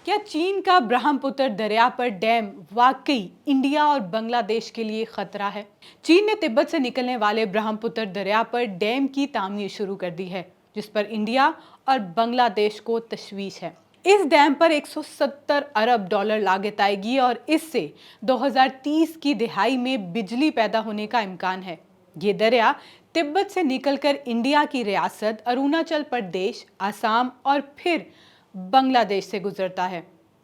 क्या चीन का ब्रह्मपुत्र दरिया पर डैम वाकई इंडिया और बांग्लादेश के लिए खतरा है? चीन ने तिब्बत से निकलने वाले ब्रह्मपुत्र दरिया पर डैम की तामीर शुरू कर दी है, जिस पर इंडिया और बांग्लादेश को तशवीश है। इस डैम पर 170 अरब डॉलर लागत आएगी और इससे 2030 की दिहाई में बिजली पैदा होने का इम्कान है। ये दरिया तिब्बत से निकलकर इंडिया की रियासत अरुणाचल प्रदेश, असम और फिर बांग्लादेश से गुजरता है।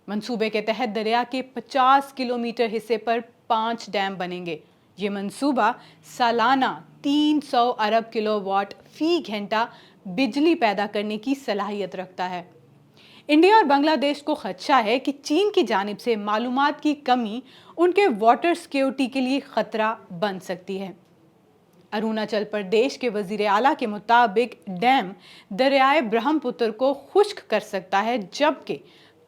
मंसूबे के तहत दरिया के 50 किलोमीटर हिस्से पर 5 डैम बनेंगे। ये मंसूबा सालाना 300 अरब किलोवाट फी घंटा बिजली पैदा करने की सलाहियत रखता है। इंडिया और बांग्लादेश को खदशा है कि चीन की जानिब से मालूमात की कमी उनके वाटर सिक्योरिटी के लिए खतरा बन सकती है। अरुणाचल प्रदेश के वजीर आला के मुताबिक डैम दरियाए ब्रह्मपुत्र को खुश्क कर सकता है, जबकि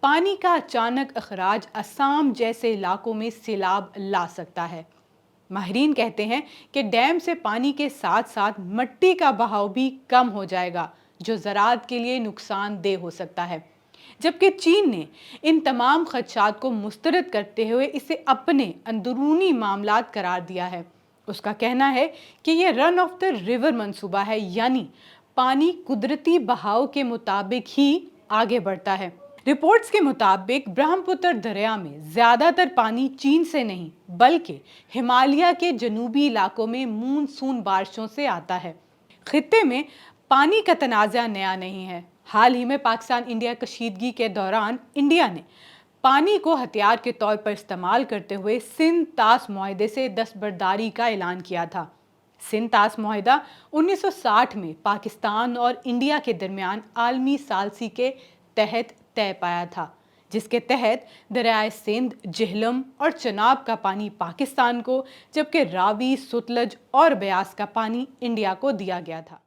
पानी का अचानक अखराज असम जैसे इलाकों में सैलाब ला सकता है। माहिरीन कहते हैं कि डैम से पानी के साथ साथ मिट्टी का बहाव भी कम हो जाएगा, जो ज़राअत के लिए नुकसानदेह हो सकता है। जबकि चीन ने इन तमाम खदशात को मुस्तरद करते हुए इसे अपने अंदरूनी मामलात करार दिया है। उसका कहना है कि यह रन ऑफ द रिवर मंसूबा है, यानी पानी कुदरती बहाव के मुताबिक ही आगे बढ़ता है। रिपोर्ट्स के मुताबिक ब्रह्मपुत्र दरिया में ज़्यादातर पानी चीन से नहीं बल्कि हिमालय के जनूबी इलाकों में मूनसून बारिशों से आता है। खित्ते में पानी का तनाज़ा नया नहीं है। हाल ही में पाकिस्तान इंडिया कशीदगी के दौरान इंडिया ने पानी को हथियार के तौर पर इस्तेमाल करते हुए सिंध तास मुआहदे से दस्तबरदारी का ऐलान किया था। सिंध तास मुआहदा 1960 में पाकिस्तान और इंडिया के दरमियान आलमी सालसी के तहत तय पाया था, जिसके तहत दरियाए सिंध, झेलम और चनाब का पानी पाकिस्तान को, जबकि रावी, सुतलज और ब्यास का पानी इंडिया को दिया गया था।